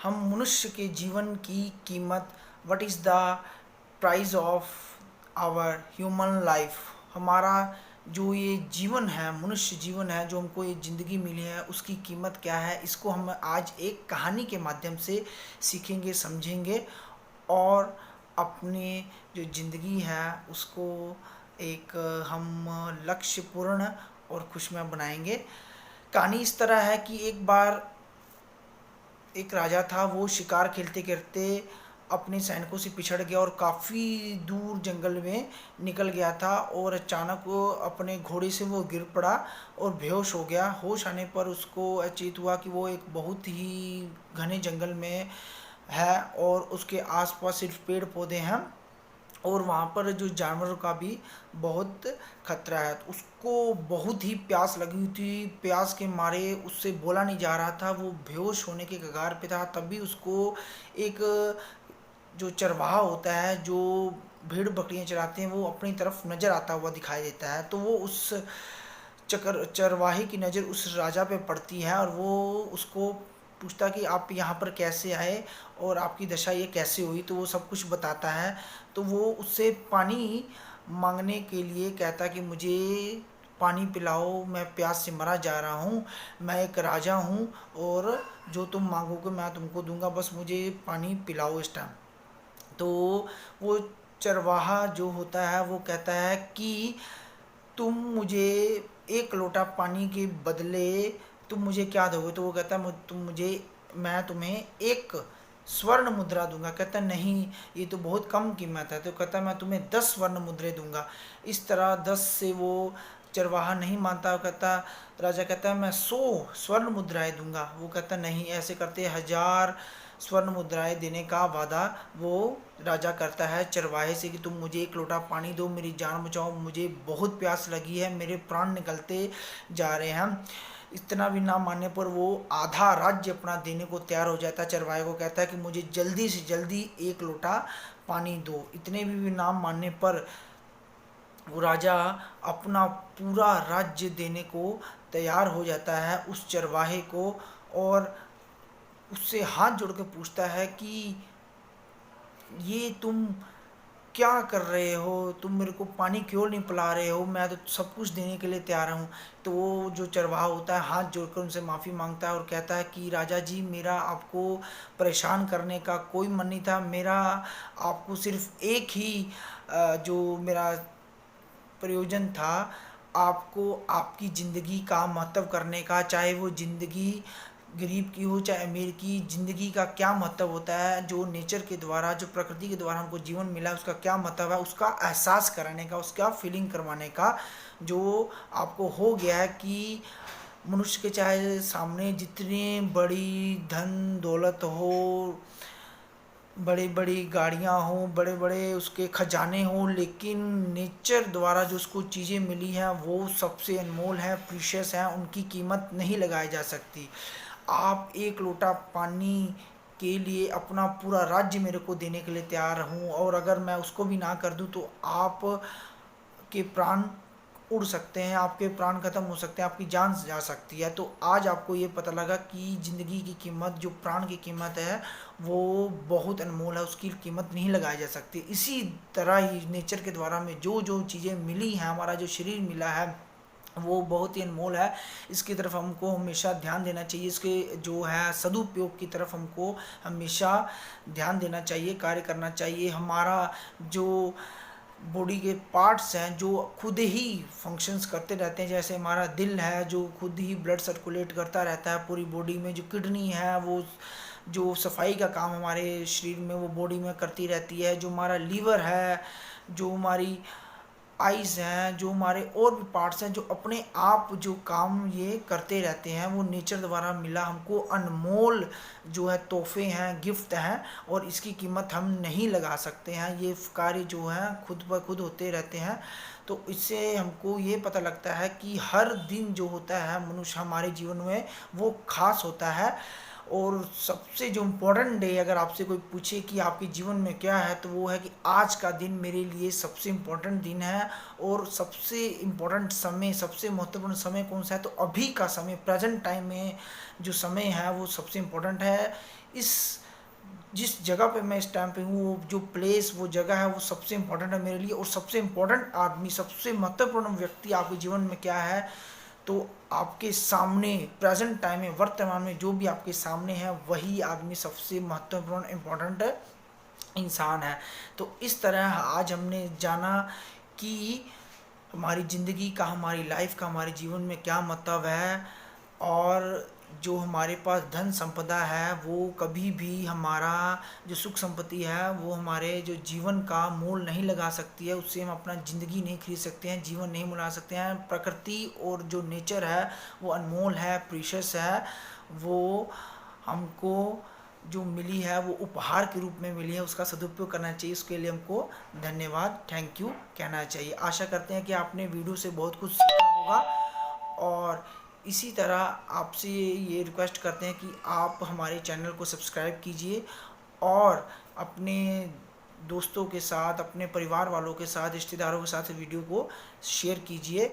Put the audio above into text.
हम मनुष्य के जीवन की कीमत, what is the price of our human life. हमारा जो ये जीवन है, मनुष्य जीवन है, जो हमको ये ज़िंदगी मिली है, उसकी कीमत क्या है, इसको हम आज एक कहानी के माध्यम से सीखेंगे, समझेंगे और अपने जो ज़िंदगी है उसको एक हम लक्ष्यपूर्ण और खुशमय बनाएंगे। कहानी इस तरह है कि एक बार एक राजा था। वो शिकार खेलते खेलते अपने सैनिकों से पिछड़ गया और काफ़ी दूर जंगल में निकल गया था और अचानक वो अपने घोड़े से वो गिर पड़ा और बेहोश हो गया। होश आने पर उसको अचेत हुआ कि वो एक बहुत ही घने जंगल में है और उसके आसपास सिर्फ पेड़ पौधे हैं और वहाँ पर जो जानवरों का भी बहुत खतरा है। तो उसको बहुत ही प्यास लगी हुई थी। प्यास के मारे उससे बोला नहीं जा रहा था। वो बेहोश होने के कगार पे था। तब भी उसको एक जो चरवाहा होता है, जो भेड़ बकरियां चराते हैं, वो अपनी तरफ नज़र आता हुआ दिखाई देता है। तो वो उस चरवाहे की नज़र उस राजा पे पड़ती है और वो उसको पूछता कि आप यहाँ पर कैसे आए और आपकी दशा ये कैसे हुई। तो वो सब कुछ बताता है। तो वो उससे पानी मांगने के लिए कहता कि मुझे पानी पिलाओ, मैं प्यास से मरा जा रहा हूँ, मैं एक राजा हूँ और जो तुम मांगोगे मैं तुमको दूंगा, बस मुझे पानी पिलाओ इस टाइम। तो वो चरवाहा जो होता है वो कहता है कि तुम मुझे एक लोटा पानी के बदले तुम मुझे क्या दोगे। तो वो कहता है तुम मुझे, मैं तुम्हें एक स्वर्ण मुद्रा दूंगा। कहता नहीं, ये तो बहुत कम कीमत है। तो कहता मैं तुम्हें 10 स्वर्ण मुद्रे दूंगा। इस तरह 10 से वो चरवाहा नहीं मानता। कहता, राजा कहता है मैं 100 स्वर्ण मुद्राएं दूंगा। वो कहता नहीं, ऐसे करते 1000 स्वर्ण मुद्राएं देने का वादा वो राजा करता है चरवाहे से कि तुम मुझे एक लोटा पानी दो, मेरी जान बचाओ, मुझे बहुत प्यास लगी है, मेरे प्राण निकलते जा रहे हैं। इतना भी ना मानने पर वो आधा राज्य अपना देने को तैयार हो जाता है। चरवाहे को कहता है कि मुझे जल्दी से जल्दी एक लोटा पानी दो। इतने भी ना मानने पर वो राजा अपना पूरा राज्य देने को तैयार हो जाता है उस चरवाहे को और उससे हाथ जोड़ के पूछता है कि ये तुम क्या कर रहे हो, तुम मेरे को पानी क्यों नहीं पिला रहे हो, मैं तो सब कुछ देने के लिए तैयार हूँ। तो वो जो चरवाहा होता है हाथ जोड़कर उनसे माफ़ी मांगता है और कहता है कि राजा जी, मेरा आपको परेशान करने का कोई मन नहीं था। मेरा आपको सिर्फ एक ही जो मेरा प्रयोजन था, आपको आपकी ज़िंदगी का महत्व करने का। चाहे वो ज़िंदगी गरीब की हो चाहे अमीर की, ज़िंदगी का क्या महत्व होता है, जो नेचर के द्वारा, जो प्रकृति के द्वारा हमको जीवन मिला है, उसका क्या महत्व है, उसका एहसास कराने का, उसका फीलिंग करवाने का। जो आपको हो गया है कि मनुष्य के चाहे सामने जितनी बड़ी धन दौलत हो, बड़ी बड़ी गाड़ियाँ हों, बड़े बड़े उसके खजाने हों, लेकिन नेचर द्वारा जो उसको चीज़ें मिली हैं वो सबसे अनमोल हैं, प्रीशियस हैं, उनकी कीमत नहीं लगाई जा सकती। आप एक लोटा पानी के लिए अपना पूरा राज्य मेरे को देने के लिए तैयार हूँ और अगर मैं उसको भी ना कर दूँ तो आप के प्राण उड़ सकते हैं, आपके प्राण खत्म हो सकते हैं, आपकी जान जा सकती है। तो आज आपको ये पता लगा कि ज़िंदगी की कीमत, जो प्राण की कीमत है, वो बहुत अनमोल है, उसकी कीमत नहीं लगाई जा सकती। इसी तरह ही नेचर के द्वारा हमें जो जो चीज़ें मिली हैं, हमारा जो शरीर मिला है, वो बहुत ही अनमोल है। इसकी तरफ हमको हमेशा ध्यान देना चाहिए, इसके जो है सदुपयोग की तरफ हमको हमेशा ध्यान देना चाहिए, कार्य करना चाहिए। हमारा जो बॉडी के पार्ट्स हैं जो खुद ही फंक्शंस करते रहते हैं, जैसे हमारा दिल है जो खुद ही ब्लड सर्कुलेट करता रहता है पूरी बॉडी में, जो किडनी है वो जो सफाई का काम हमारे शरीर में वो बॉडी में करती रहती है, जो हमारा लीवर है, जो हमारी आइज़ हैं, जो हमारे और भी पार्ट्स हैं जो अपने आप जो काम ये करते रहते हैं, वो नेचर द्वारा मिला हमको अनमोल जो है तोहफे हैं, गिफ्ट हैं और इसकी कीमत हम नहीं लगा सकते हैं। ये कार्य जो हैं खुद ब खुद होते रहते हैं। तो इससे हमको ये पता लगता है कि हर दिन जो होता है मनुष्य हमारे जीवन में वो खास होता है। और सबसे जो इम्पोर्टेंट डे अगर आपसे कोई पूछे कि आपके जीवन में क्या है, तो वो है कि आज का दिन मेरे लिए सबसे इम्पोर्टेंट दिन है। और सबसे इम्पोर्टेंट समय, सबसे महत्वपूर्ण समय कौन सा है, तो अभी का समय, प्रेजेंट टाइम में जो समय है वो सबसे इम्पोर्टेंट है। इस जिस जगह पे मैं इस टाइम पे हूँ, वो जो प्लेस, वो जगह है, वो सबसे इम्पोर्टेंट है मेरे लिए। और सबसे इम्पोर्टेंट आदमी, सबसे महत्वपूर्ण व्यक्ति आपके जीवन में क्या है, तो आपके सामने प्रेजेंट टाइम में, वर्तमान में जो भी आपके सामने है, वही आदमी सबसे महत्वपूर्ण इम्पोर्टेंट इंसान है। तो इस तरह आज हमने जाना कि हमारी ज़िंदगी का, हमारी लाइफ का, हमारे जीवन में क्या मतलब है, और जो हमारे पास धन संपदा है वो कभी भी हमारा जो सुख संपत्ति है वो हमारे जो जीवन का मोल नहीं लगा सकती है। उससे हम अपना ज़िंदगी नहीं खरीद सकते हैं, जीवन नहीं बना सकते हैं। प्रकृति और जो नेचर है वो अनमोल है, प्रीशियस है। वो हमको जो मिली है वो उपहार के रूप में मिली है, उसका सदुपयोग करना चाहिए। उसके लिए हमको धन्यवाद, थैंक यू कहना चाहिए। आशा करते हैं कि आपने वीडियो से बहुत कुछ सीखा होगा, और इसी तरह आपसे ये रिक्वेस्ट करते हैं कि आप हमारे चैनल को सब्सक्राइब कीजिए और अपने दोस्तों के साथ, अपने परिवार वालों के साथ, रिश्तेदारों के साथ वीडियो को शेयर कीजिए।